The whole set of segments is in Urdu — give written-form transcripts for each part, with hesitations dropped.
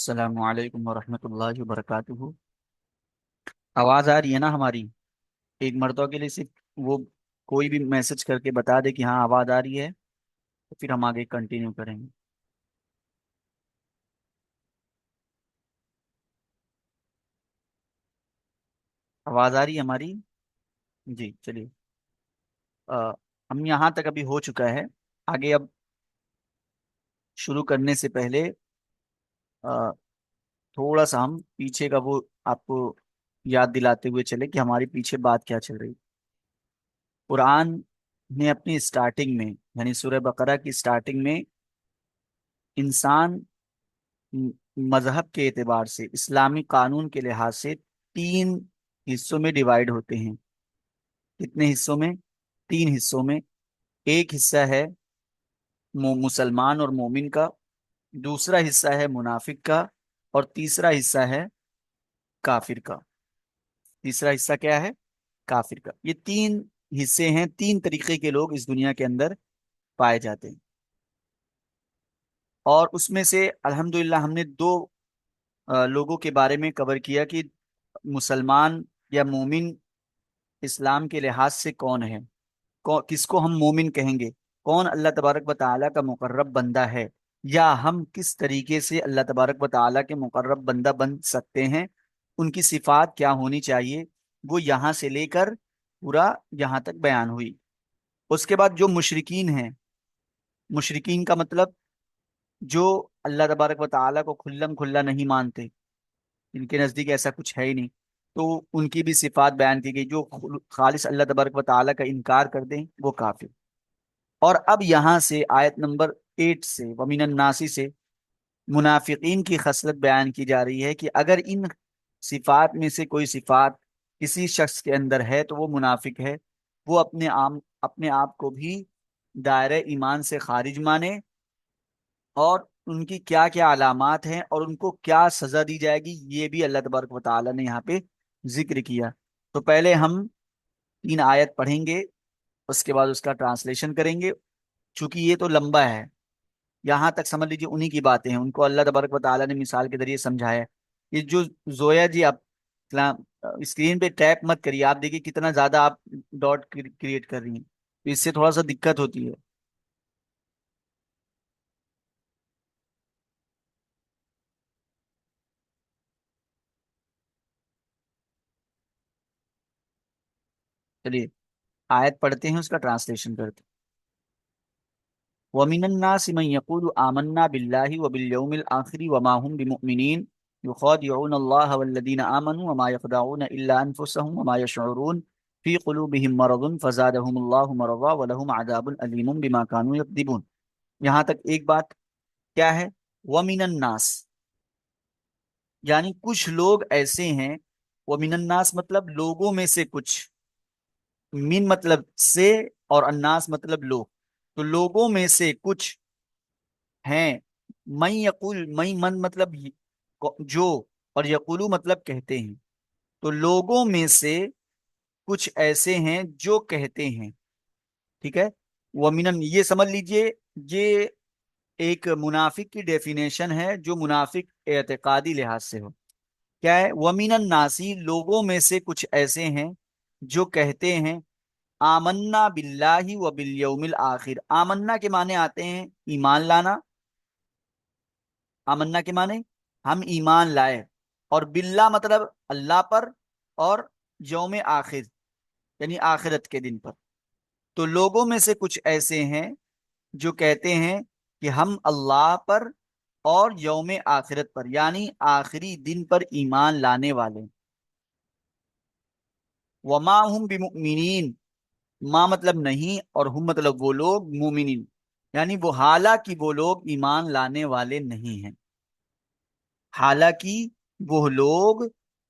السلام علیکم ورحمۃ اللہ وبرکاتہ۔ آواز آ رہی ہے نا ہماری؟ ایک مرتبہ کے لیے صرف وہ کوئی بھی میسج کر کے بتا دے کہ ہاں آواز آ رہی ہے، تو پھر ہم آگے کنٹینیو کریں گے۔ آواز آ رہی ہے ہماری؟ جی چلیے۔ ہم یہاں تک ابھی ہو چکا ہے۔ آگے اب شروع کرنے سے پہلے آ، تھوڑا سا ہم پیچھے کا وہ آپ کو یاد دلاتے ہوئے چلے کہ ہماری پیچھے بات کیا چل رہی۔ قرآن نے اپنی سٹارٹنگ میں، یعنی سورہ بقرہ کی سٹارٹنگ میں، انسان م- مذہب کے اعتبار سے، اسلامی قانون کے لحاظ سے تین حصوں میں ڈیوائیڈ ہوتے ہیں۔ کتنے حصوں میں؟ تین حصوں میں۔ ایک حصہ ہے مسلمان اور مومن کا، دوسرا حصہ ہے منافق کا، اور تیسرا حصہ ہے کافر کا۔ تیسرا حصہ کیا ہے؟ کافر کا۔ یہ تین حصے ہیں، تین طریقے کے لوگ اس دنیا کے اندر پائے جاتے ہیں، اور اس میں سے الحمدللہ ہم نے دو لوگوں کے بارے میں کور کیا کہ مسلمان یا مومن اسلام کے لحاظ سے کون ہے، کس کو ہم مومن کہیں گے، کون اللہ تبارک و تعالیٰ کا مقرب بندہ ہے، یا ہم کس طریقے سے اللہ تبارک و تعالیٰ کے مقرب بندہ بن سکتے ہیں، ان کی صفات کیا ہونی چاہیے، وہ یہاں سے لے کر پورا یہاں تک بیان ہوئی۔ اس کے بعد جو مشرکین ہیں، مشرکین کا مطلب جو اللہ تبارک و تعالیٰ کو کھلم کھلا نہیں مانتے، ان کے نزدیک ایسا کچھ ہے ہی نہیں، تو ان کی بھی صفات بیان کی گئی۔ جو خالص اللہ تبارک و تعالیٰ کا انکار کر دیں وہ کافر۔ اور اب یہاں سے آیت نمبر 8 سے، ومن الناسی سے، منافقین کی خصلت بیان کی جا رہی ہے کہ اگر ان صفات میں سے کوئی صفات کسی شخص کے اندر ہے تو وہ منافق ہے۔ وہ اپنے آپ کو بھی دائرہ ایمان سے خارج مانے، اور ان کی کیا کیا علامات ہیں اور ان کو کیا سزا دی جائے گی، یہ بھی اللہ تبارک و تعالیٰ نے یہاں پہ ذکر کیا۔ تو پہلے ہم 3 آیت پڑھیں گے، اس کے بعد اس کا ٹرانسلیشن کریں گے۔ چونکہ یہ تو لمبا ہے، یہاں تک سمجھ لیجیے انہی کی باتیں ہیں، ان کو اللہ تبارک و تعالیٰ نے مثال کے ذریعے سمجھایا ہے۔ یہ جو زویا جی، آپ اسکرین پہ ٹیپ مت کریے، آپ دیکھیے کتنا زیادہ آپ ڈاٹ کریٹ کر رہی ہیں، تو اس سے تھوڑا سا دقت ہوتی ہے۔ چلیے آیت پڑھتے ہیں، اس کا ٹرانسلیشن کرتے ہیں۔ وَمِنَ النَّاسِ مَن يَقُولُ آمَنَّا بِاللَّهِ وَبِالْيَوْمِ الْآخِرِ وَمَا هُمْ بِمُؤْمِنِينَ يُخَادِعُونَ اللَّهَ وَالَّذِينَ آمَنُوا وَمَا يَخْدَعُونَ إِلَّا أَنفُسَهُمْ وَمَا يَشْعُرُونَ فِي قُلُوبِهِم مَرَضٌ فَزَادَهُمُ اللَّهُ مَرَضًا وَلَهُمْ عَذَابٌ أَلِيمٌ بِمَا كَانُوا يَكْذِبُونَ۔ یہاں تک ایک بات کیا ہے؟ وَمِنَ النَّاسِ، یعنی کچھ لوگ ایسے ہیں۔ وَمِنَ النَّاسِ مطلب لوگوں میں سے کچھ، من مطلب سے، اور الناس مطلب لوگ، تو لوگوں میں سے کچھ ہیں۔ من یقول، من مطلب جو، اور یقولو مطلب کہتے ہیں، تو لوگوں میں سے کچھ ایسے ہیں جو کہتے ہیں، ٹھیک ہے۔ ومن، یہ سمجھ لیجئے یہ ایک منافق کی ڈیفینیشن ہے، جو منافق اعتقادی لحاظ سے ہو۔ کیا ہے؟ ومن الناسی، لوگوں میں سے کچھ ایسے ہیں جو کہتے ہیں آمنا باللہ و بالیوم الآخر۔ آمنا کے معنی آتے ہیں ایمان لانا، آمنا کے معنی ہم ایمان لائے، اور باللہ مطلب اللہ پر، اور یوم آخر یعنی آخرت کے دن پر۔ تو لوگوں میں سے کچھ ایسے ہیں جو کہتے ہیں کہ ہم اللہ پر اور یوم آخرت پر، یعنی آخری دن پر ایمان لانے والے۔ وما ہم بمؤمنین، ما مطلب نہیں، اور ہم مطلب وہ لوگ، مومنین یعنی وہ، حالانکہ وہ لوگ ایمان لانے والے نہیں ہیں۔ حالانکہ وہ لوگ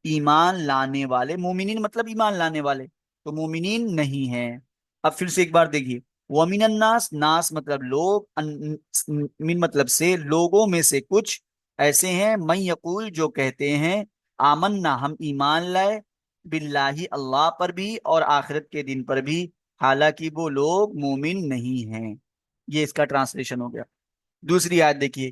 ایمان لانے والے، مومنین مطلب ایمان لانے والے، تو مومنین نہیں ہیں۔ اب پھر سے ایک بار دیکھیے، وَمِنَ النَّاسِ، ناس مطلب لوگ، من مطلب سے، لوگوں میں سے کچھ ایسے ہیں، من یقول جو کہتے ہیں آمنا ہم ایمان لائے، باللہ اللہ پر بھی، اور آخرت کے دن پر بھی، حالانکہ وہ لوگ مومن نہیں ہیں۔ یہ اس کا ٹرانسلیشن ہو گیا۔ دوسری آیت دیکھیے،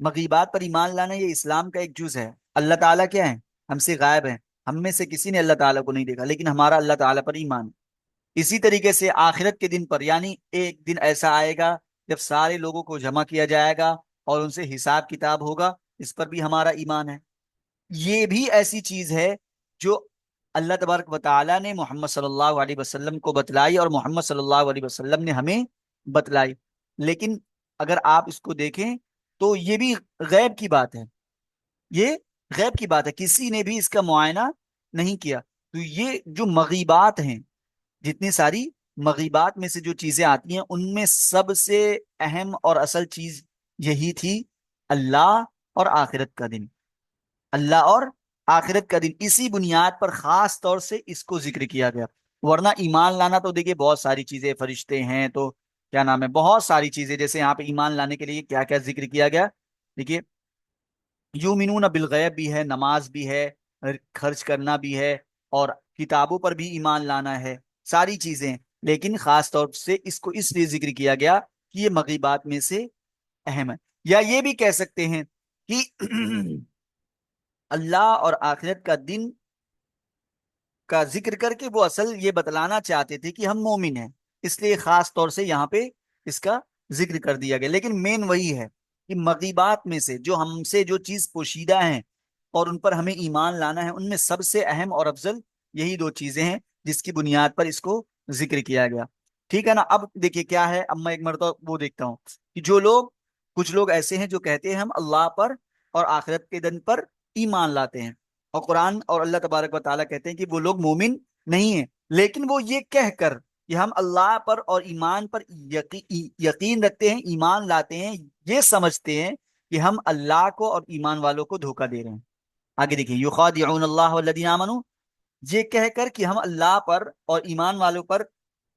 مغیبات پر ایمان لانا یہ اسلام کا ایک جز ہے۔ اللہ تعالیٰ کیا ہے؟ ہم سے غائب ہیں، ہم میں سے کسی نے اللہ تعالیٰ کو نہیں دیکھا، لیکن ہمارا اللہ تعالیٰ پر ایمان ہے۔ اسی طریقے سے آخرت کے دن پر، یعنی ایک دن ایسا آئے گا جب سارے لوگوں کو جمع کیا جائے گا اور ان سے حساب کتاب ہوگا، اس پر بھی ہمارا ایمان ہے۔ یہ بھی ایسی چیز ہے جو اللہ تبارک و تعالیٰ نے محمد صلی اللہ علیہ وسلم کو بتلائی، اور محمد صلی اللہ علیہ وسلم نے ہمیں بتلائی۔ لیکن اگر آپ اس کو دیکھیں تو یہ بھی غیب کی بات ہے، یہ غیب کی بات ہے، کسی نے بھی اس کا معائنہ نہیں کیا۔ تو یہ جو مغیبات ہیں، جتنی ساری مغیبات میں سے جو چیزیں آتی ہیں، ان میں سب سے اہم اور اصل چیز یہی تھی، اللہ اور آخرت کا دن۔ اللہ اور آخرت کا دن، اسی بنیاد پر خاص طور سے اس کو ذکر کیا گیا۔ ورنہ ایمان لانا تو دیکھیے بہت ساری چیزیں، فرشتے ہیں تو کیا نام ہے، بہت ساری چیزیں، جیسے یہاں پہ ایمان لانے کے لیے کیا کیا ذکر کیا گیا، دیکھیے یومنون بالغیب بھی ہے، نماز بھی ہے، خرچ کرنا بھی ہے، اور کتابوں پر بھی ایمان لانا ہے، ساری چیزیں۔ لیکن خاص طور سے اس کو اس لیے ذکر کیا گیا کہ یہ مغیبات میں سے اہم ہے۔ یا یہ بھی کہہ سکتے ہیں کہ اللہ اور آخرت کا دن کا ذکر کر کے وہ اصل یہ بتلانا چاہتے تھے کہ ہم مومن ہیں، اس لیے خاص طور سے یہاں پہ اس کا ذکر کر دیا گیا۔ لیکن مین وہی ہے کہ مغیبات میں سے جو ہم سے جو چیز پوشیدہ ہیں اور ان پر ہمیں ایمان لانا ہے، ان میں سب سے اہم اور افضل یہی دو چیزیں ہیں جس کی بنیاد پر اس کو ذکر کیا گیا۔ ٹھیک ہے نا؟ اب دیکھیے کیا ہے، اب میں ایک مرتبہ وہ دیکھتا ہوں کہ جو لوگ، کچھ لوگ ایسے ہیں جو کہتے ہیں ہم اللہ پر اور آخرت کے دن پر ایمان لاتے ہیں، اور قرآن اور اللہ تبارک و تعالیٰ کہتے ہیں کہ وہ لوگ مومن نہیں ہیں، لیکن وہ یہ کہہ کر کہ ہم اللہ پر اور ایمان پر یقین رکھتے ہیں، ایمان لاتے ہیں، یہ سمجھتے ہیں کہ ہم اللہ کو اور ایمان والوں کو دھوکہ دے رہے ہیں۔ آگے دیکھیں، یخادعون اللہ والذین آمنوا، یہ کہہ کر کہ ہم اللہ پر اور ایمان والوں پر،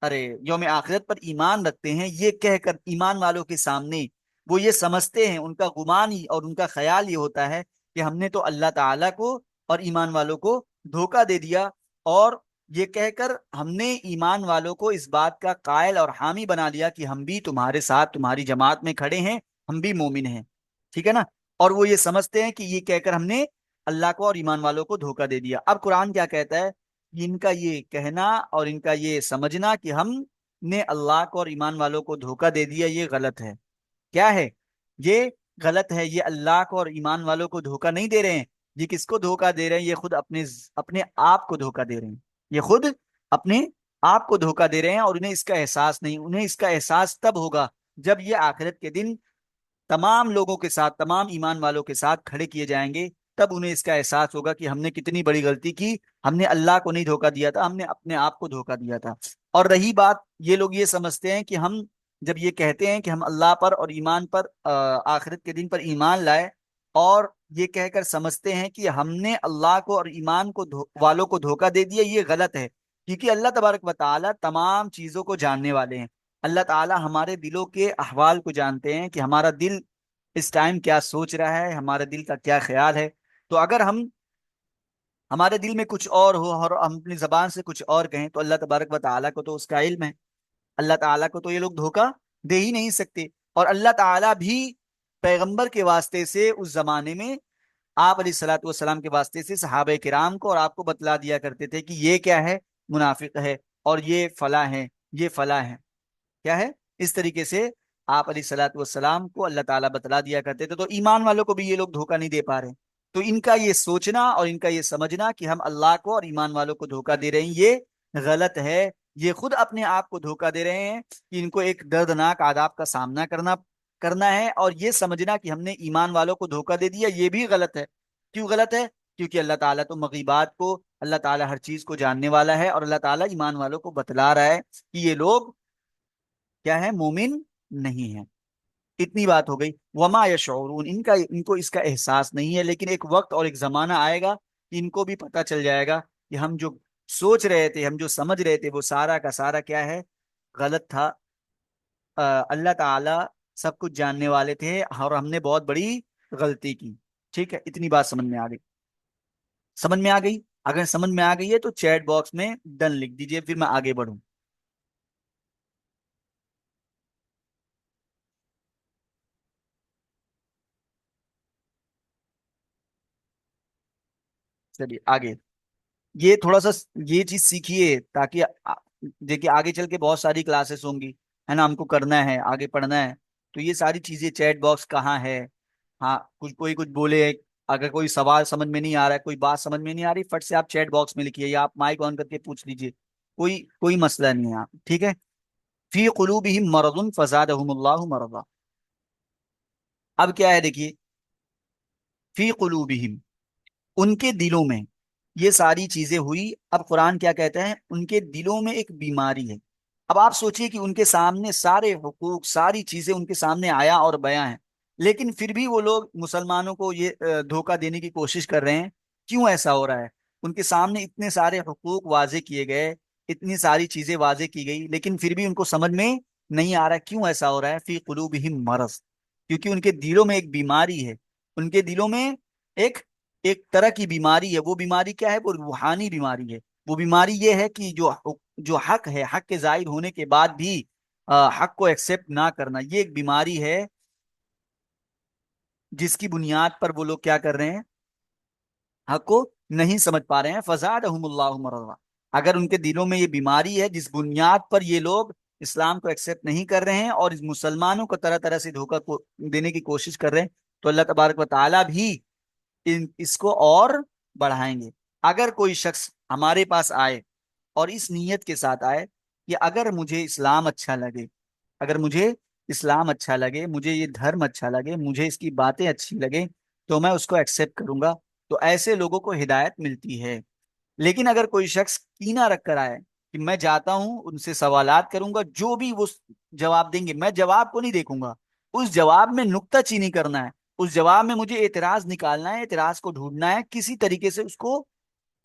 ارے یوم آخرت پر ایمان رکھتے ہیں، یہ کہہ کر ایمان والوں کے سامنے وہ یہ سمجھتے ہیں، ان کا گمان ہی اور ان کا خیال یہ ہوتا ہے کہ ہم نے تو اللہ تعالیٰ کو اور ایمان والوں کو دھوکہ دے دیا، اور یہ کہہ کر ہم نے ایمان والوں کو اس بات کا قائل اور حامی بنا لیا کہ ہم بھی تمہارے ساتھ تمہاری جماعت میں کھڑے ہیں، ہم بھی مومن ہیں۔ ٹھیک ہے نا؟ اور وہ یہ سمجھتے ہیں کہ یہ کہہ کر ہم نے اللہ کو اور ایمان والوں کو دھوکہ دے دیا۔ اب قرآن کیا کہتا ہے؟ ان کا یہ کہنا اور ان کا یہ سمجھنا کہ ہم نے اللہ کو اور ایمان والوں کو دھوکہ دے دیا، یہ غلط ہے۔ کیا ہے یہ؟ غلط ہے۔ یہ اللہ کو اور ایمان والوں کو دھوکہ نہیں دے رہے ہیں، یہ کس کو دھوکہ دے رہے ہیں؟ یہ خود اپنے آپ کو دھوکہ دے رہے ہیں، یہ خود اپنے آپ کو دھوکہ دے رہے ہیں، اور انہیں اس کا احساس نہیں۔ انہیں اس کا احساس تب ہوگا جب یہ آخرت کے دن تمام لوگوں کے ساتھ، تمام ایمان والوں کے ساتھ کھڑے کیے جائیں گے، تب انہیں اس کا احساس ہوگا کہ ہم نے کتنی بڑی غلطی کی، ہم نے اللہ کو نہیں دھوکہ دیا تھا، ہم نے اپنے آپ کو دھوکہ دیا تھا۔ اور رہی بات، یہ لوگ یہ سمجھتے ہیں کہ ہم جب یہ کہتے ہیں کہ ہم اللہ پر اور ایمان پر، آخرت کے دن پر ایمان لائے، اور یہ کہہ کر سمجھتے ہیں کہ ہم نے اللہ کو اور ایمان کو والوں کو دھوکہ دے دیا، یہ غلط ہے، کیونکہ اللہ تبارک و تعالیٰ تمام چیزوں کو جاننے والے ہیں۔ اللہ تعالیٰ ہمارے دلوں کے احوال کو جانتے ہیں کہ ہمارا دل اس ٹائم کیا سوچ رہا ہے، ہمارے دل کا کیا خیال ہے۔ تو اگر ہمارے دل میں کچھ اور ہو اور ہم اپنی زبان سے کچھ اور کہیں، تو اللہ تبارک و تعالیٰ کو تو اس کا علم ہے، اللہ تعالیٰ کو تو یہ لوگ دھوکہ دے ہی نہیں سکتے۔ اور اللہ تعالیٰ بھی پیغمبر کے واسطے سے اس زمانے میں آپ علیہ الصلوۃ والسلام کے واسطے سے صحابہ کرام کو اور آپ کو بتلا دیا کرتے تھے کہ یہ کیا ہے؟ منافق ہے، اور یہ فلاں ہے، یہ فلاں ہے، کیا ہے؟ اس طریقے سے آپ علیہ الصلوۃ والسلام کو اللہ تعالیٰ بتلا دیا کرتے تھے، تو ایمان والوں کو بھی یہ لوگ دھوکہ نہیں دے پا رہے۔ تو ان کا یہ سوچنا اور ان کا یہ سمجھنا کہ ہم اللہ کو اور ایمان والوں کو دھوکہ دے رہے ہیں، یہ غلط ہے۔ یہ خود اپنے آپ کو دھوکہ دے رہے ہیں کہ ان کو ایک دردناک عذاب کا سامنا کرنا ہے، اور یہ سمجھنا کہ ہم نے ایمان والوں کو دھوکہ دے دیا، یہ بھی غلط ہے۔ کیوں غلط ہے؟ کیونکہ اللہ تعالیٰ تو مغیبات کو، اللہ تعالیٰ ہر چیز کو جاننے والا ہے، اور اللہ تعالیٰ ایمان والوں کو بتلا رہا ہے کہ یہ لوگ کیا ہے؟ مومن نہیں ہے۔ اتنی بات ہو گئی۔ وما یشعرون، ان کو اس کا احساس نہیں ہے، لیکن ایک وقت اور ایک زمانہ آئے گا کہ ان کو بھی پتہ چل جائے گا کہ ہم جو سوچ رہے تھے، ہم جو سمجھ رہے تھے، وہ سارا کا سارا کیا ہے؟ غلط تھا۔ اللہ تعالیٰ سب کچھ جاننے والے تھے، اور ہم نے بہت بڑی غلطی کی۔ ٹھیک ہے؟ اتنی بات سمجھ میں آ گئی؟ سمجھ میں آ گئی؟ اگر سمجھ میں آ گئی ہے تو چیٹ باکس میں ڈن لکھ دیجئے، پھر میں آگے بڑھوں۔ چلیے آگے، یہ تھوڑا سا یہ چیز سیکھیے تاکہ دیکھیے آگے چل کے بہت ساری کلاسز ہوں گی، ہے نا، ہم کو کرنا ہے آگے پڑھنا ہے، تو یہ ساری چیزیں چیٹ باکس کہاں ہے، ہاں کچھ کوئی کچھ بولے، اگر کوئی سوال سمجھ میں نہیں آ رہا ہے، کوئی بات سمجھ میں نہیں آ رہی، فٹ سے آپ چیٹ باکس میں لکھیے یا آپ مائک آن کر کے پوچھ لیجیے، کوئی کوئی مسئلہ نہیں ہے آپ، ٹھیک ہے۔ فی قلوبہم مرض فزادہم اللہ مرضا، اب کیا ہے دیکھیے، فی قلوبہم، ان کے دلوں میں یہ ساری چیزیں ہوئی، اب قرآن کیا کہتا ہے، ان کے دلوں میں ایک بیماری ہے۔ اب آپ سوچئے کہ ان کے سامنے سارے حقوق ساری چیزیں ان کے سامنے آیا اور بیاں ہیں، لیکن پھر بھی وہ لوگ مسلمانوں کو یہ دھوکہ دینے کی کوشش کر رہے ہیں، کیوں ایسا ہو رہا ہے؟ ان کے سامنے اتنے سارے حقوق واضح کیے گئے، اتنی ساری چیزیں واضح کی گئی، لیکن پھر بھی ان کو سمجھ میں نہیں آ رہا ہے، کیوں ایسا ہو رہا ہے؟ فی قلوبہم مرض، کیونکہ ان کے دلوں میں ایک بیماری ہے، ان کے دلوں میں ایک ایک طرح کی بیماری ہے۔ وہ بیماری کیا ہے؟ وہ روحانی بیماری ہے۔ وہ بیماری یہ ہے کہ جو حق ہے، حق کے ظاہر ہونے کے بعد بھی حق کو ایکسپٹ نہ کرنا، یہ ایک بیماری ہے جس کی بنیاد پر وہ لوگ کیا کر رہے ہیں؟ حق کو نہیں سمجھ پا رہے ہیں۔ فزادہم اللہ مرضا، اگر ان کے دلوں میں یہ بیماری ہے جس بنیاد پر یہ لوگ اسلام کو ایکسپٹ نہیں کر رہے ہیں اور اس مسلمانوں کو طرح طرح سے دھوکہ کو دینے کی کوشش کر رہے ہیں، تو اللہ تبارک و تعالیٰ بھی اس کو اور بڑھائیں گے۔ اگر کوئی شخص ہمارے پاس آئے اور اس نیت کے ساتھ آئے کہ اگر مجھے اسلام اچھا لگے، اگر مجھے اسلام اچھا لگے، مجھے یہ دھرم اچھا لگے، مجھے اس کی باتیں اچھی لگے، تو میں اس کو ایکسپٹ کروں گا، تو ایسے لوگوں کو ہدایت ملتی ہے۔ لیکن اگر کوئی شخص کینہ رکھ کر آئے کہ میں جاتا ہوں ان سے سوالات کروں گا، جو بھی وہ جواب دیں گے میں جواب کو نہیں دیکھوں گا، اس جواب میں نکتہ چینی کرنا ہے، اس جواب میں مجھے اعتراض نکالنا ہے، اعتراض کو ڈھونڈنا ہے، کسی طریقے سے اس کو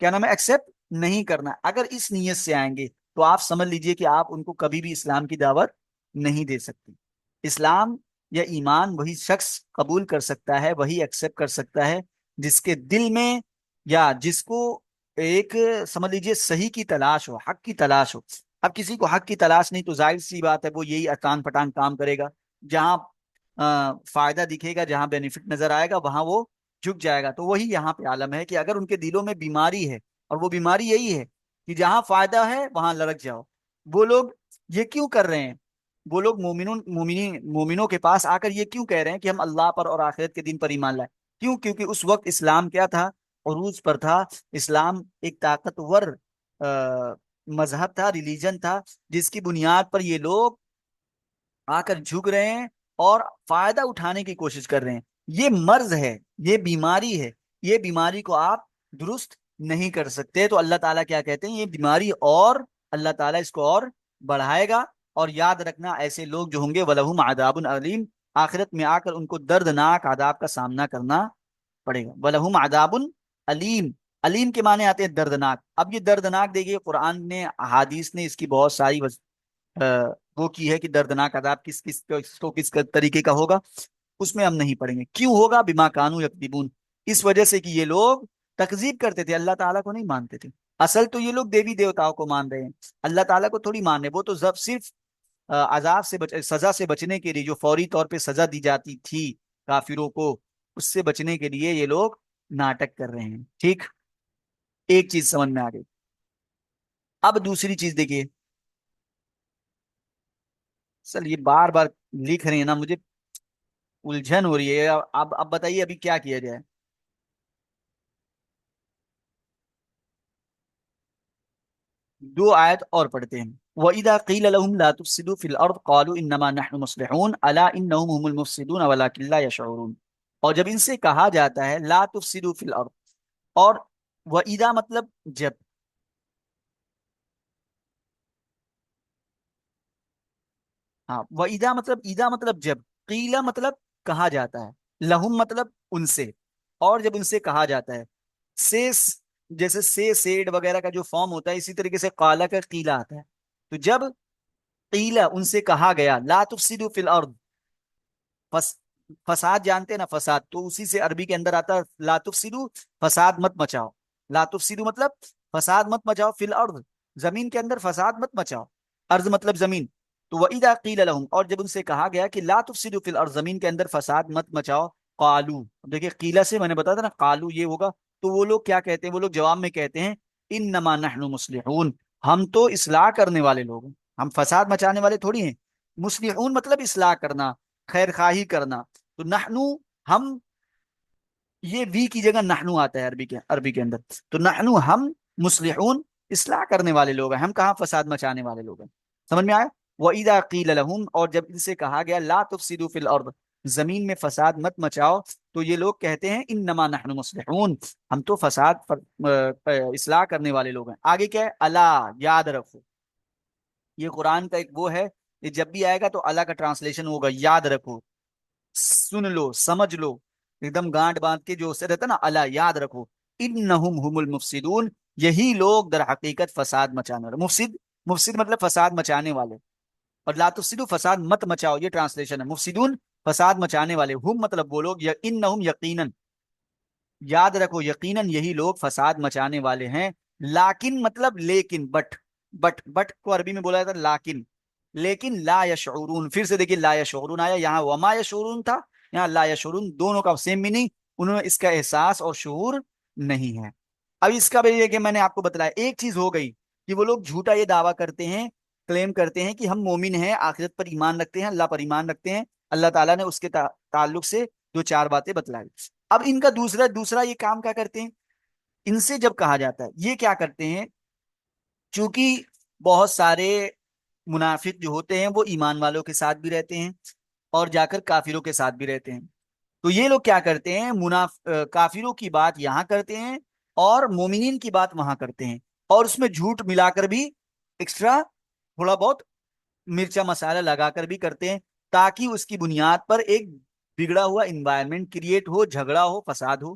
کیا نام ہے ایکسپٹ نہیں کرنا ہے۔ اگر اس نیت سے آئیں گے تو آپ سمجھ لیجئے کہ آپ ان کو کبھی بھی اسلام کی دعوت نہیں دے سکتے۔ اسلام یا ایمان وہی شخص قبول کر سکتا ہے، وہی ایکسپٹ کر سکتا ہے جس کے دل میں یا جس کو ایک سمجھ لیجئے صحیح کی تلاش ہو، حق کی تلاش ہو۔ اب کسی کو حق کی تلاش نہیں تو ظاہر سی بات ہے وہ یہی اتان پٹان کام کرے گا، جہاں فائدہ دکھے گا، جہاں بینیفٹ نظر آئے گا وہاں وہ جھک جائے گا۔ تو وہی یہاں پہ عالم ہے کہ اگر ان کے دلوں میں بیماری ہے، اور وہ بیماری یہی ہے کہ جہاں فائدہ ہے وہاں لڑک جاؤ، وہ لوگ یہ کیوں کر رہے ہیں؟ وہ لوگ مومنوں کے پاس آ کر یہ کیوں کہہ رہے ہیں کہ ہم اللہ پر اور آخرت کے دن پر ایمان لائے؟ کیوں؟ کیونکہ اس وقت اسلام کیا تھا؟ عروج پر تھا۔ اسلام ایک طاقتور مذہب تھا، ریلیجن تھا، جس کی بنیاد پر یہ لوگ آ کر جھک رہے ہیں اور فائدہ اٹھانے کی کوشش کر رہے ہیں۔ یہ مرض ہے، یہ بیماری ہے، یہ بیماری کو آپ درست نہیں کر سکتے۔ تو اللہ تعالیٰ کیا کہتے ہیں؟ یہ بیماری اور اللہ تعالیٰ اس کو اور بڑھائے گا۔ اور یاد رکھنا ایسے لوگ جو ہوں گے وَلَهُمْ عَذَابٌ عَلِيمٌ، آخرت میں آ کر ان کو دردناک عذاب کا سامنا کرنا پڑے گا۔ وَلَهُمْ عَذَابٌ علیم، علیم کے معنی آتے ہیں دردناک۔ اب یہ دردناک دیکھیے قرآن نے احادیث نے اس کی بہت ساری وہ کی ہے کہ دردناک عذاب کس طریقے کا ہوگا، اس میں ہم نہیں پڑھیں گے۔ کیوں ہوگا؟ بما کانوا یکذبون، اس وجہ سے کہ یہ لوگ تکذیب کرتے تھے، اللہ تعالیٰ کو نہیں مانتے تھے۔ اصل تو یہ لوگ دیوی دیوتاؤں کو مان رہے ہیں، اللہ تعالیٰ کو تھوڑی مان رہے، وہ تو صرف عذاب سے سزا سے بچنے کے لیے جو فوری طور پہ سزا دی جاتی تھی کافروں کو، اس سے بچنے کے لیے یہ لوگ ناٹک کر رہے ہیں۔ ٹھیک، ایک چیز سمجھ میں آ گئی۔ اب دوسری چیز دیکھیے، سر یہ بار بار لکھ رہی ہے نا، مجھے الجھن ہو رہی ہے۔ اب بتائیے ابھی کیا کیا جائے؟ دو آیت اور پڑھتے ہیں۔ وَإِذَا قِيلَ لَهُمْ لَا تُفْسِدُوا فِي الْأَرْضِ قَالُوا إِنَّمَا نَحْنُ مُصْلِحُونَ أَلَا إِنَّهُمْ هُمُ الْمُفْسِدُونَ وَلَكِنْ لَا يَشْعُرُونَ، اور جب ان سے کہا جاتا ہے لا تفسدوا فی الارض، اور وَإِذَا مطلب جب، ہاں وَإِذَا مطلب اذا مطلب جب، قیلا مطلب کہا جاتا ہے، لہم مطلب ان سے، اور جب ان سے کہا جاتا ہے، سے جیسے سے سیڈ وغیرہ کا جو فارم ہوتا ہے اسی طریقے سے قالا کا قیلا آتا ہے۔ تو جب قیلا ان سے کہا گیا لا تفسدوا فی الارض، فس فساد جانتے ہیں نا، فساد تو اسی سے عربی کے اندر آتا ہے لا تفسدوا، فساد مت مچاؤ، لا تفسدوا مطلب فساد مت مچاؤ، فی الارض زمین کے اندر فساد مت مچاؤ، ارض مطلب زمین۔ تو وَإِذَا قِيلَ لَهُمْ، اور جب ان سے کہا گیا کہ لا تفسدوا فی الارض، زمین کے اندر فساد مت مچاؤ، قالو، دیکھیے قیلا سے میں نے بتایا تھا نا، قالو یہ ہوگا تو وہ لوگ کیا کہتے ہیں؟ وہ لوگ جواب میں کہتے ہیں انما نحن مصلحون، ہم تو اصلاح کرنے والے لوگ ہیں، ہم فساد مچانے والے تھوڑی ہیں۔ مصلحون مطلب اصلاح کرنا، خیر خواہی کرنا۔ تو نحنو، ہم، یہ وی کی جگہ نحنو آتا ہے عربی کے اندر، تو نحنو ہم مصلحون اصلاح کرنے والے لوگ ہیں، ہم کہاں فساد مچانے والے لوگ ہیں۔ سمجھ میں آیا؟ وَإِذَا قِيلَ لَهُمْ، اور جب ان سے کہا گیا لا تفسدوا فی الارض، زمین میں فساد مت مچاؤ، تو یہ لوگ کہتے ہیں انما نحن مصلحون، ہم تو فساد اصلاح کرنے والے لوگ ہیں۔ آگے کیا ہے؟ الا، یاد رکھو، یہ قرآن کا ایک وہ ہے، یہ جب بھی آئے گا تو اللہ کا ٹرانسلیشن ہوگا، یاد رکھو، سن لو، سمجھ لو، ایک دم گانٹ باندھ کے جو اسے رہتا نا، اللہ، یاد رکھو، انہم هم المفسدون، یہی لوگ در حقیقت فساد مچانے والے۔ مفسد، مفسد مطلب فساد مچانے والے، اور لا تفسدوا فساد مت مچاؤ، یہ ٹرانسلیشن ہے۔ مفسدون فساد مچانے والے، ہم مطلب وہ لوگ، انہم یقیناً، یاد رکھو، یقیناً یہی لوگ فساد مچانے والے ہیں، لیکن مطلب لیکن، بٹ کو عربی میں بولا جاتا ہے لیکن، لیکن لا یشعرون، پھر سے دیکھیے لا یشعرون آیا، یہاں وما یشعرون تھا، یہاں لا یشعرون، دونوں کا سیم میننگ، انہوں نے اس کا احساس اور شعور نہیں ہے۔ اب اس کا بھی یہ کہ میں نے آپ کو بتلایا ایک چیز ہو گئی کہ وہ لوگ جھوٹا یہ دعویٰ کرتے ہیں، کلیم کرتے ہیں کہ ہم مومن ہیں، آخرت پر ایمان رکھتے ہیں، اللہ پر ایمان رکھتے ہیں، اللہ تعالیٰ نے اس کے تعلق سے دو چار باتیں بتلائی۔ اب ان کا دوسرا یہ کام کیا کرتے ہیں؟ ان سے جب کہا جاتا ہے، یہ کیا کرتے ہیں، چونکہ بہت سارے منافق جو ہوتے ہیں وہ ایمان والوں کے ساتھ بھی رہتے ہیں اور جا کر کافروں کے ساتھ بھی رہتے ہیں، تو یہ لوگ کیا کرتے ہیں، کافروں کی بات یہاں کرتے ہیں اور مومنین کی بات وہاں کرتے ہیں، اور اس میں جھوٹ ملا کر بھی ایکسٹرا تھوڑا بہت مرچا مسالہ لگا کر بھی کرتے ہیں، تاکہ اس کی بنیاد پر ایک بگڑا ہوا انوائرمنٹ کریٹ ہو، جھگڑا ہو، فساد ہو۔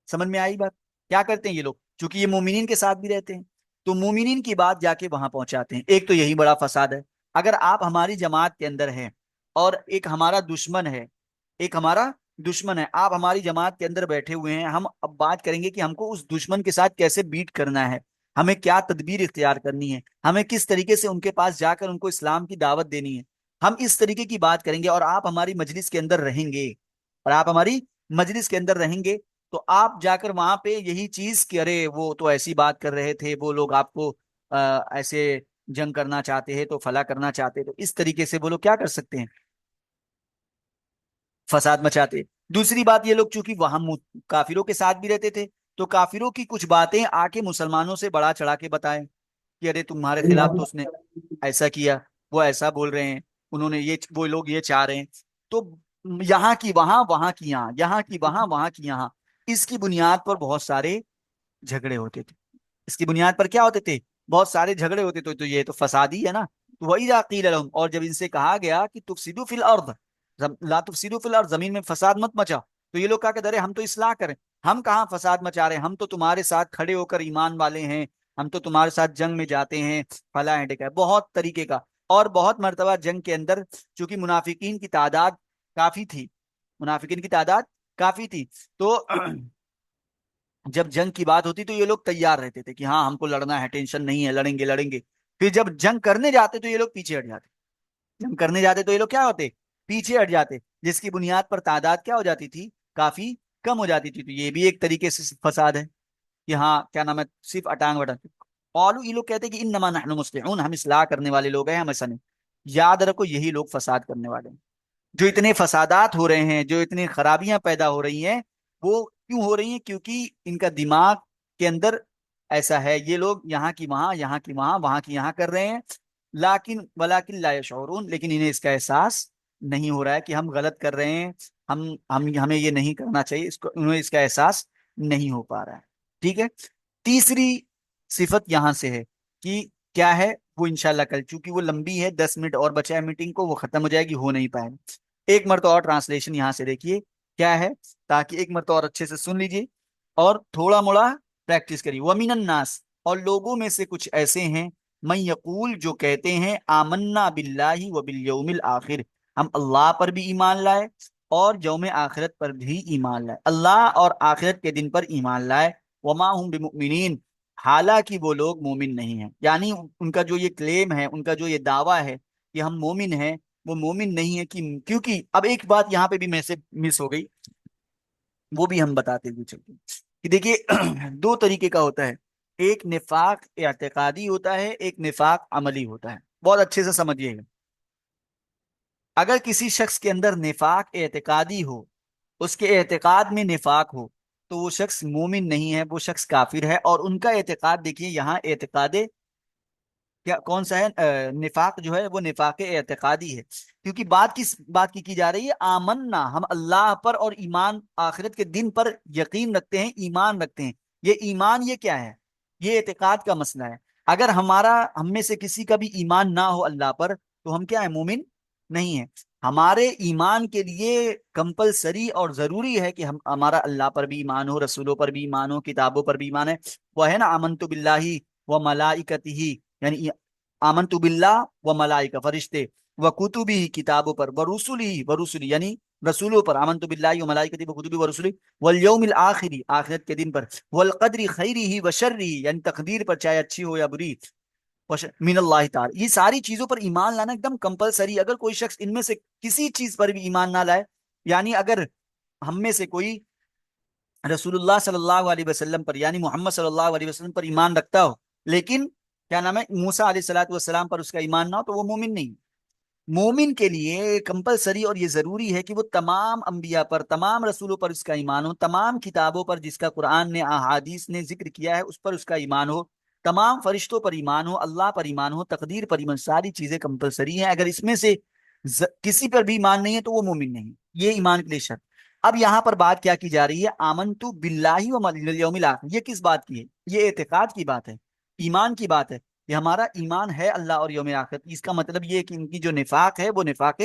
سمجھ میں آئی بات؟ کیا کرتے ہیں یہ لوگ؟ چونکہ یہ مومنین کے ساتھ بھی رہتے ہیں تو مومنین کی بات جا کے وہاں پہنچاتے ہیں۔ ایک تو یہی بڑا فساد ہے، اگر آپ ہماری جماعت کے اندر ہیں اور ایک ہمارا دشمن ہے، ایک ہمارا دشمن ہے، آپ ہماری جماعت کے اندر بیٹھے ہوئے ہیں، ہم اب بات کریں گے کہ ہم کو اس دشمن کے ساتھ کیسے بیٹ کرنا ہے، ہمیں کیا تدبیر اختیار کرنی ہے، ہمیں کس طریقے سے ان کے پاس جا کر ان کو اسلام کی دعوت دینی ہے، ہم اس طریقے کی بات کریں گے، اور آپ ہماری مجلس کے اندر رہیں گے، اور آپ ہماری مجلس کے اندر رہیں گے، تو آپ جا کر وہاں پہ یہی چیز کہ ارے وہ تو ایسی بات کر رہے تھے، وہ لوگ آپ کو ایسے جنگ کرنا چاہتے ہیں، تو فلا کرنا چاہتے ہیں، تو اس طریقے سے وہ لوگ کیا کر سکتے ہیں؟ فساد مچاتے۔ دوسری بات، یہ لوگ چونکہ وہاں کافروں کے ساتھ بھی رہتے تھے، تو کافروں کی کچھ باتیں آ کے مسلمانوں سے بڑا چڑھا کے بتائیں کہ ارے تمہارے خلاف تو اس نے ایسا کیا، وہ ایسا بول رہے ہیں، انہوں نے یہ، وہ لوگ یہ چاہ رہے ہیں، تو یہاں کی وہاں، وہاں کی یہاں، یہاں کی وہاں، وہاں کی یہاں، اس کی بنیاد پر بہت سارے جھگڑے ہوتے تھے، اس کی بنیاد پر کیا ہوتے تھے؟ بہت سارے جھگڑے ہوتے تھے، تو یہ تو فسادی ہے نا۔ تو وَإِذَا قِيلَ لَهُمْ، اور جب ان سے کہا گیا کہ تفسدوا فی الارض، لا تفسدوا فی الارض، زمین میں فساد مت مچا، تو یہ لوگ کہا کہ ارے ہم تو اصلاح کریں، ہم کہاں فساد مچا رہے ہیں، ہم تو تمہارے ساتھ کھڑے ہو کر ایمان والے ہیں، ہم تو تمہارے ساتھ جنگ میں جاتے ہیں، فلاں ہے ڈھکا ہے، بہت طریقے کا، اور بہت مرتبہ جنگ کے اندر چونکہ منافقین کی تعداد کافی تھی، منافقین کی تعداد کافی تھی، تو جب جنگ کی بات ہوتی تو یہ لوگ تیار رہتے تھے کہ ہاں ہم کو لڑنا ہے، ٹینشن نہیں ہے، لڑیں گے لڑیں گے۔ پھر جب جنگ کرنے جاتے تو یہ لوگ پیچھے ہٹ جاتے، جنگ کرنے جاتے تو یہ لوگ کیا ہوتے؟ پیچھے ہٹ جاتے، جس کی بنیاد پر تعداد کیا ہو جاتی تھی؟ کافی کم ہو جاتی تھی۔ تو یہ بھی ایک طریقے سے فساد ہے کہ ہاں کیا نام ہے، صرف اٹانگ وٹانگ۔ قالو، یہ لوگ کہتے ہیں کہ انما نحن مصلحون، ہم اصلاح کرنے والے لوگ ہیں، ہم ایسا نہیں۔ یاد رکھو، یہی لوگ فساد کرنے والے ہیں، جو اتنے فسادات ہو رہے ہیں، جو اتنی خرابیاں پیدا ہو رہی ہیں، وہ کیوں ہو رہی ہیں؟ کیونکہ ان کا دماغ کے اندر ایسا ہے، یہ لوگ یہاں کی وہاں، یہاں کی وہاں، وہاں کی یہاں کر رہے ہیں، لیکن ولیکن لا یشعرون، لیکن انہیں اس کا احساس نہیں ہو رہا ہے کہ ہم غلط کر رہے ہیں، ہمیں یہ نہیں کرنا چاہیے، انہیں اس کا احساس نہیں ہو پا رہا ہے۔ ٹھیک ہے، تیسری صفت یہاں سے ہے کہ کیا ہے وہ، انشاءاللہ کل، چونکہ وہ لمبی ہے، 10 منٹ اور بچا ہے میٹنگ کو، وہ ختم ہو جائے گی، ہو نہیں پائے گا۔ ایک مرتبہ اور ٹرانسلیشن یہاں سے دیکھیے کیا ہے، تاکہ ایک مرتبہ اور اچھے سے سن لیجیے اور تھوڑا موڑا پریکٹس کریے۔ وَمِنَ النَّاسِ، اور لوگوں میں سے کچھ ایسے ہیں، من یقول، جو کہتے ہیں، آمنا باللہ وبالیوم الآخر، ہم اللہ پر بھی ایمان لائے اور یوم آخرت پر بھی ایمان لائے، اللہ اور آخرت کے دن پر ایمان لائے، وما ہم بمؤمنین، حالانکہ وہ لوگ مومن نہیں ہیں، یعنی ان کا جو یہ کلیم ہے، ان کا جو یہ دعویٰ ہے کہ ہم مومن ہیں، وہ مومن نہیں ہے، کیونکہ اب ایک بات یہاں پہ بھی میں سے مس ہو گئی، وہ بھی ہم بتاتے ہوئے چلتے ہیں کہ دیکھیے دو طریقے کا ہوتا ہے، ایک نفاق اعتقادی ہوتا ہے، ایک نفاق عملی ہوتا ہے، بہت اچھے سے سمجھیے گا۔ اگر کسی شخص کے اندر نفاق اعتقادی ہو، اس کے اعتقاد میں نفاق ہو، تو وہ شخص مومن نہیں ہے، وہ شخص کافر ہے۔ اور ان کا اعتقاد دیکھیے یہاں اعتقاد کیا کون سا ہے؟ نفاق جو ہے وہ نفاق اعتقادی ہے، کیونکہ بات کس بات کی جا رہی ہے؟ آمنا، ہم اللہ پر اور ایمان آخرت کے دن پر یقین رکھتے ہیں، ایمان رکھتے ہیں۔ یہ ایمان یہ کیا ہے؟ یہ اعتقاد کا مسئلہ ہے۔ اگر ہم میں سے کسی کا بھی ایمان نہ ہو اللہ پر، تو ہم کیا ہے؟ مومن نہیں ہے۔ ہمارے ایمان کے لیے کمپلسری اور ضروری ہے کہ ہمارا اللہ پر بھی ایمان ہو، رسولوں پر بھی ایمان ہو، کتابوں پر بھی ایمان ہے۔ وہ ہے نا آمنت باللہ و ملائکتہ، یعنی آمنت باللہ و ملائکہ، فرشتے، و کتبی، کتابوں پر، و رسولی یعنی رسولوں پر، آمنت باللہ و ملائکتی و کتبی و رسولی، والیوم الآخری، آخرت کے دن پر، والقدر خیرہ و شرہ، یعنی تقدیر پر چاہے اچھی ہو یا بری، من اللہ تعالی، یہ ساری چیزوں پر ایمان لانا ایک دم کمپلسری۔ اگر کوئی شخص ان میں سے کسی چیز پر بھی ایمان نہ لائے، یعنی اگر ہم میں سے کوئی رسول اللہ صلی اللہ علیہ وسلم پر، یعنی محمد صلی اللہ علیہ وسلم پر ایمان رکھتا ہو، لیکن کیا نام ہے موسیٰ علیہ الصلوۃ والسلام پر اس کا ایمان نہ ہو، تو وہ مومن نہیں۔ مومن کے لیے کمپلسری اور یہ ضروری ہے کہ وہ تمام انبیاء پر، تمام رسولوں پر اس کا ایمان ہو، تمام کتابوں پر جس کا قرآن نے، احادیث نے ذکر کیا ہے اس پر اس کا ایمان ہو، تمام فرشتوں پر ایمان ہو، اللہ پر ایمان ہو، تقدیر پر ایمان، ساری چیزیں کمپلسری ہیں۔ اگر اس میں سے کسی پر بھی ایمان نہیں ہے تو وہ مومن نہیں، یہ ایمان کے لیے شرط۔ اب یہاں پر بات کیا کی جا رہی ہے؟ آمنتو باللہ و الیوم الاخر، یہ کس بات کی ہے؟ یہ اعتقاد کی بات ہے، ایمان کی بات ہے۔ یہ ہمارا ایمان ہے اللہ اور یوم آخرت، اس کا مطلب یہ ہے کہ ان کی جو نفاق ہے وہ نفاق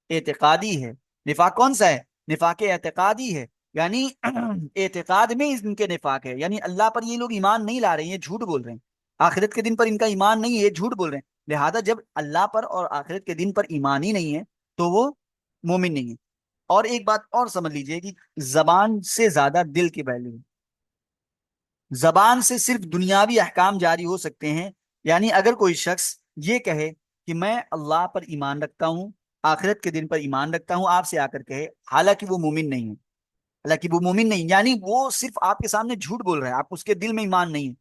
اعتقادی ہے۔ نفاق کون سا ہے؟ نفاق اعتقادی ہے، یعنی اعتقاد میں ان کے نفاق ہے، یعنی اللہ پر یہ لوگ ایمان نہیں لا رہے ہیں، یہ جھوٹ بول رہے ہیں، آخرت کے دن پر ان کا ایمان نہیں ہے، یہ جھوٹ بول رہے ہیں۔ لہذا جب اللہ پر اور آخرت کے دن پر ایمان ہی نہیں ہے تو وہ مومن نہیں ہے۔ اور ایک بات اور سمجھ لیجئے کہ زبان سے زیادہ دل کی ویلیو ہے۔ زبان سے صرف دنیاوی احکام جاری ہو سکتے ہیں، یعنی اگر کوئی شخص یہ کہے کہ میں اللہ پر ایمان رکھتا ہوں، آخرت کے دن پر ایمان رکھتا ہوں، آپ سے آ کر کہے، حالانکہ وہ مومن نہیں ہے، حالانکہ وہ مومن نہیں، یعنی وہ صرف آپ کے سامنے جھوٹ بول رہا ہے، آپ اس کے دل میں ایمان نہیں ہے،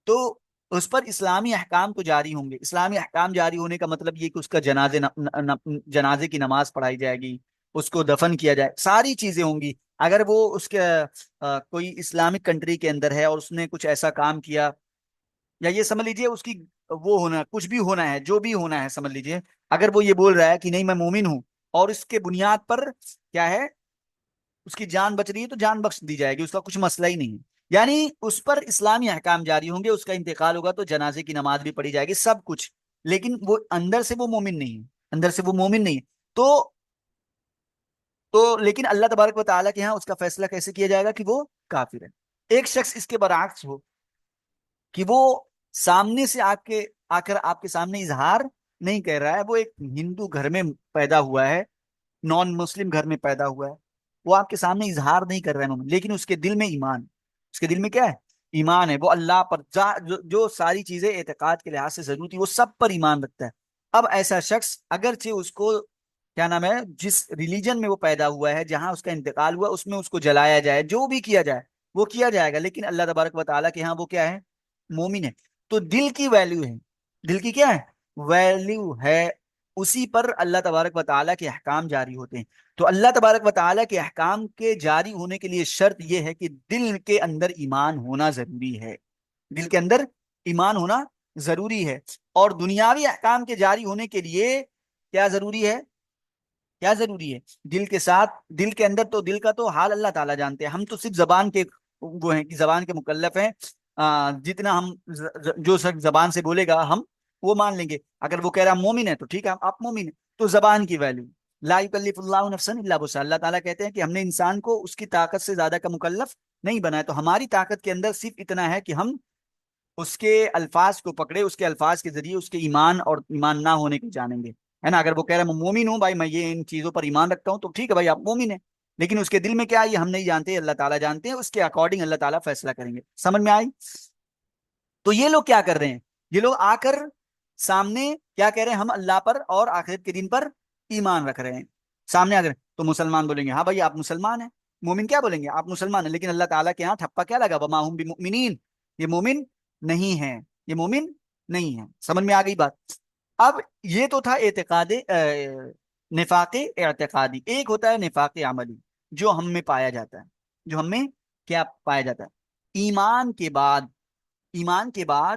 تو اس پر اسلامی احکام تو جاری ہوں گے۔ اسلامی احکام جاری ہونے کا مطلب یہ کہ اس کا جنازے کی نماز پڑھائی جائے گی، اس کو دفن کیا جائے، ساری چیزیں ہوں گی۔ اگر وہ اس کے کوئی اسلامک کنٹری کے اندر ہے اور اس نے کچھ ایسا کام کیا، یا یہ سمجھ لیجئے اس کی وہ ہونا، کچھ بھی ہونا ہے، جو بھی ہونا ہے سمجھ لیجئے، اگر وہ یہ بول رہا ہے کہ نہیں میں مومن ہوں، اور اس کے بنیاد پر کیا ہے، اس کی جان بچ رہی ہے، تو جان بخش دی جائے گی، اس کا کچھ مسئلہ ہی نہیں ہے، یعنی اس پر اسلامی احکام جاری ہوں گے، اس کا انتقال ہوگا تو جنازے کی نماز بھی پڑھی جائے گی، سب کچھ، لیکن وہ اندر سے وہ مومن نہیں ہے، اندر سے وہ مومن نہیں ہے۔ تو لیکن اللہ تبارک و تعالیٰ کے ہاں اس کا فیصلہ کیسے کیا جائے گا کہ وہ کافر ہے۔ ایک شخص اس کے برعکس ہو کہ وہ سامنے سے آ کر آپ کے سامنے اظہار نہیں کر رہا ہے، وہ ایک ہندو گھر میں پیدا ہوا ہے، نان مسلم گھر میں پیدا ہوا ہے، وہ آپ کے سامنے اظہار نہیں کر رہا ہے مومن، لیکن اس کے دل میں ایمان، اس کے دل میں کیا ہے؟ ایمان ہے، وہ اللہ پر جو ساری چیزیں اعتقاد کے لحاظ سے ضرورت تھی وہ سب پر ایمان رکھتا ہے۔ اب ایسا شخص اگرچہ اس کو کیا نام ہے، جس ریلیجن میں وہ پیدا ہوا ہے، جہاں اس کا انتقال ہوا، اس میں اس کو جلایا جائے، جو بھی کیا جائے وہ کیا جائے گا، لیکن اللہ تبارک و تعالیٰ کے ہاں وہ کیا ہے؟ مومن ہے۔ تو دل کی ویلیو ہے، دل کی کیا ہے؟ ویلیو ہے، اسی پر اللہ تبارک و تعالیٰ کے احکام جاری ہوتے ہیں۔ تو اللہ تبارک و تعالیٰ کے احکام کے جاری ہونے کے لیے شرط یہ ہے کہ دل کے اندر ایمان ہونا ضروری ہے، دل کے اندر ایمان ہونا ضروری ہے۔ اور دنیاوی احکام کے جاری ہونے کے لیے کیا ضروری ہے؟ کیا ضروری ہے؟ دل کے ساتھ، دل کے اندر، تو دل کا تو حال اللہ تعالیٰ جانتے ہیں، ہم تو صرف زبان کے وہ ہیں کہ زبان کے مکلف ہیں، جتنا ہم جو زبان سے بولے گا ہم وہ مان لیں گے، اگر وہ کہہ رہا مومن ہے تو ٹھیک ہے، آپ مومن ہیں۔ تو زبان کی ویلیو، لا یکلف اللہ نفسا الا وسعها، اللہ تعالیٰ کہتے ہیں کہ ہم نے انسان کو اس کی طاقت سے زیادہ کا مکلف نہیں بنایا، تو ہماری طاقت کے اندر صرف اتنا ہے کہ ہم اس کے الفاظ کو پکڑے، اس کے الفاظ کے ذریعے اس کے ایمان اور ایمان نہ ہونے کو جانیں گے، ہے نا؟ اگر وہ کہہ رہا ہے میں مومن ہوں بھائی، میں یہ ان چیزوں پر ایمان رکھتا ہوں، تو ٹھیک ہے بھائی، آپ مومن ہیں، لیکن اس کے دل میں کیا ہے یہ ہم نہیں جانتے، اللہ تعالیٰ جانتے ہیں، اس کے اکارڈنگ اللہ تعالیٰ فیصلہ کریں گے۔ سمجھ میں آئی؟ تو یہ لوگ کیا کر رہے ہیں؟ یہ لوگ آ کر سامنے کیا کہہ رہے ہیں؟ ہم اللہ پر اور آخرت کے دن پر ایمان رکھ رہے ہیں، سامنے اگر تو مسلمان بولیں گے ہاں بھائی آپ مسلمان ہیں، مومن کیا بولیں گے؟ آپ مسلمان ہیں، لیکن اللہ تعالیٰ کے یہاں ٹھپا کیا لگا؟ وما ہم بمؤمنین، یہ مومن نہیں ہیں، یہ مومن نہیں ہے۔ سمجھ میں آ گئی بات؟ اب یہ تو تھا اعتقاد نفاق اعتقادی، ایک ہوتا ہے نفاق عملی جو ہم میں پایا جاتا ہے، جو ہم میں کیا پایا جاتا ہے؟ ایمان کے بعد، ایمان کے بعد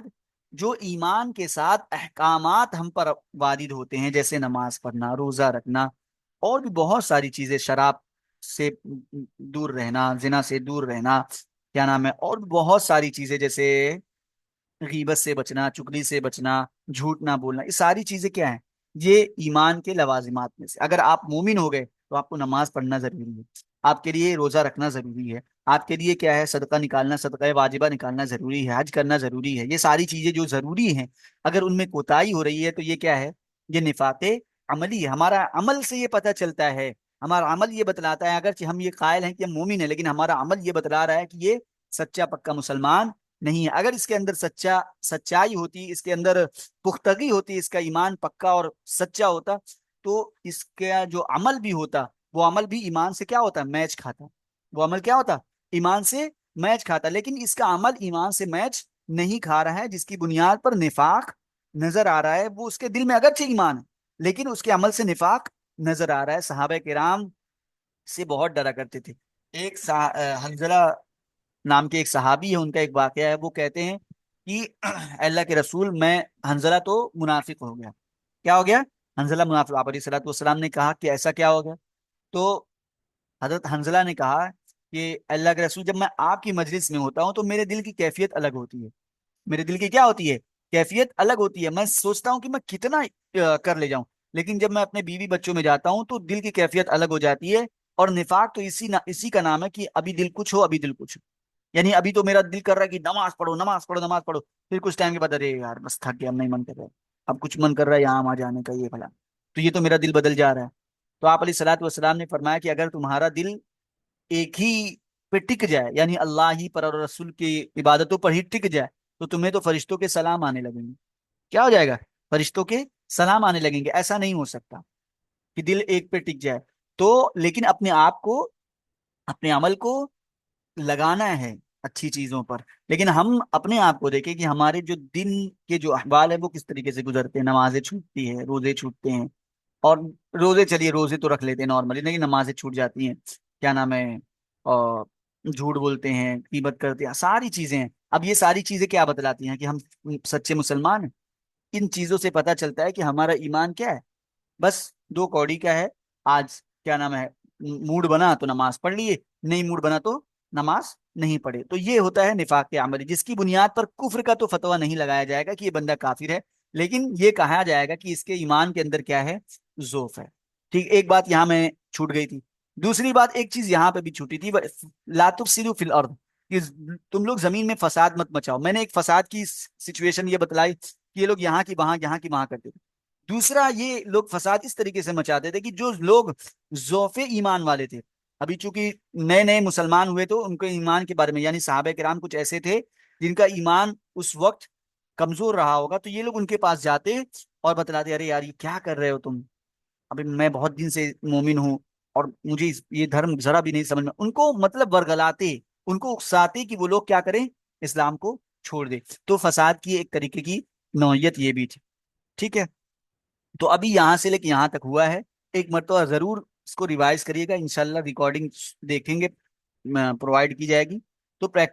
جو ایمان کے ساتھ احکامات ہم پر وارد ہوتے ہیں، جیسے نماز پڑھنا، روزہ رکھنا، اور بھی بہت ساری چیزیں، شراب سے دور رہنا، زنا سے دور رہنا، کیا نام ہے، اور بھی بہت ساری چیزیں، جیسے غیبت سے بچنا، چگلی سے بچنا، جھوٹ نہ بولنا، یہ ساری چیزیں کیا ہیں؟ یہ ایمان کے لوازمات میں سے۔ اگر آپ مومن ہو گئے تو آپ کو نماز پڑھنا ضروری ہے، آپ کے لیے روزہ رکھنا ضروری ہے، آپ کے لیے کیا ہے، صدقہ نکالنا، صدقہ واجبہ نکالنا ضروری ہے، حج کرنا ضروری ہے۔ یہ ساری چیزیں جو ضروری ہیں، اگر ان میں کوتاہی ہو رہی ہے تو یہ کیا ہے؟ یہ نفاق عملی ہے۔ ہمارا عمل سے یہ پتہ چلتا ہے، ہمارا عمل یہ بتلاتا ہے، اگرچہ ہم یہ قائل ہیں کہ ہم مومن ہیں، لیکن ہمارا عمل یہ بتلا رہا ہے کہ یہ سچا پکا مسلمان نہیں ہے۔ اگر اس کے اندر سچائی ہوتی، اس کے اندر پختگی ہوتی، اس کا ایمان پکا اور سچا ہوتا، تو اس کا جو عمل بھی ہوتا، وہ عمل بھی ایمان سے کیا ہوتا؟ میچ کھاتا۔ وہ عمل کیا ہوتا؟ ایمان سے میچ کھاتا۔ لیکن اس کا عمل ایمان سے میچ نہیں کھا رہا ہے، جس کی بنیاد پر نفاق نظر آ رہا ہے۔ وہ اس کے دل میں اگرچہ ایمان ہے، لیکن اس کے عمل سے نفاق نظر آ رہا ہے۔ صحابہ کرام سے بہت ڈرا کرتے تھے۔ ایک حنزلہ نام کے ایک صحابی ہے، ان کا ایک واقعہ ہے، وہ کہتے ہیں کہ اللہ کے رسول، میں حنزلہ تو منافق ہو گیا۔ کیا ہو گیا؟ حنزلہ منافق۔ آپ علیہ الصلوۃ والسلام نے کہا کہ ایسا کیا ہو گیا؟ تو حضرت حنزلہ نے کہا کہ اللہ کے رسول، جب میں آپ کی مجلس میں ہوتا ہوں تو میرے دل کی کیفیت الگ ہوتی ہے، میرے دل کی کیا ہوتی ہے؟ کیفیت الگ ہوتی ہے۔ میں سوچتا ہوں کہ میں کتنا کر لے جاؤں، لیکن جب میں اپنے بیوی بچوں میں جاتا ہوں تو دل کی کیفیت الگ ہو جاتی ہے۔ اور نفاق تو اسی کا نام ہے کہ ابھی دل کچھ ہو، ابھی دل کچھ ہو۔ یعنی ابھی تو میرا دل کر رہا ہے کہ نماز پڑھو، نماز پڑھو، نماز پڑھو، پھر کچھ ٹائم کے بعد ارے یار بس تھک گیا، اب نہیں من کر رہا ہے، اب کچھ من کر رہا ہے یہاں وہاں جانے کا، یہ بھلا، تو یہ تو میرا دل بدل جا رہا ہے۔ تو آپ علیہ الصلوۃ والسلام نے فرمایا کہ اگر تمہارا دل ایک ہی پہ ٹک جائے، یعنی اللہ ہی پر اور رسول کی عبادتوں پر ہی ٹک جائے، تو تمہیں تو فرشتوں کے سلام آنے لگیں گے۔ کیا ہو جائے گا؟ فرشتوں کے سلام آنے لگیں گے۔ ایسا نہیں ہو سکتا کہ دل ایک پہ ٹک جائے۔ تو لیکن اپنے آپ کو، اپنے عمل کو لگانا ہے اچھی چیزوں پر، لیکن ہم اپنے آپ کو دیکھیں کہ ہمارے جو دن کے جو احوال ہے وہ کس طریقے سے گزرتے ہیں۔ نمازیں چھوٹتی ہے، روزے چھوٹتے ہیں، اور روزے، چلیے روزے تو رکھ لیتے ہیں نارملی، لیکن نمازیں چھوٹ جاتی ہیں، کیا نام ہے، اور جھوٹ بولتے ہیں، غیبت کرتے ہیں، ساری چیزیں ہیں۔ اب یہ ساری چیزیں کیا بتلاتی ہیں کہ ہم سچے مسلمان ہیں؟ ان چیزوں سے پتہ چلتا ہے کہ ہمارا ایمان کیا ہے۔ بس دو کوڑی کا ہے، آج کیا نام ہے، موڈ بنا تو نماز پڑھ لیے، نہیں موڈ بنا تو نماز نہیں پڑھے۔ تو یہ ہوتا ہے نفاق کے عملی، جس کی بنیاد پر کفر کا تو فتویٰ نہیں لگایا جائے گا کہ یہ بندہ کافر ہے، لیکن یہ کہا جائے گا کہ اس کے ایمان کے اندر کیا ہے؟ ذوف ہے۔ ٹھیک، ایک بات یہاں میں چھوٹ گئی تھی۔ دوسری بات، ایک چیز یہاں پہ بھی چھوٹی تھی، لا تفسدوا فی الارض، کہ تم لوگ زمین میں فساد مت مچاؤ۔ میں نے ایک فساد کی سچویشن یہ بتلائی کہ یہ لوگ یہاں کی وہاں، یہاں کی وہاں کرتے تھے۔ دوسرا، یہ لوگ فساد اس طریقے سے مچاتے تھے کہ جو لوگ ذوف ایمان والے تھے، ابھی چونکہ نئے نئے مسلمان ہوئے تو ان کے ایمان کے بارے میں، یعنی صحابہ کرام کچھ ایسے تھے جن کا ایمان اس وقت کمزور رہا ہوگا، تو یہ لوگ ان کے پاس جاتے اور بتلاتے، ارے یار یہ کیا کر رہے ہو تم، ابھی میں بہت دن سے مومن ہوں اور مجھے یہ دھرم ذرا بھی نہیں سمجھ میں، ان کو مطلب ورگلاتے، ان کو اکساتے کہ وہ لوگ کیا کریں، اسلام کو چھوڑ دے۔ تو فساد کی ایک طریقے کی نوعیت یہ بھی تھی۔ ٹھیک ہے، تو ابھی یہاں سے لے کے یہاں تک ہوا ہے۔ ایک مرتبہ ضرور اس کو ریوائز کریے گا، انشاءاللہ ریکارڈنگ دیکھیں گے، پرووائڈ کی جائے گی، تو پریکٹس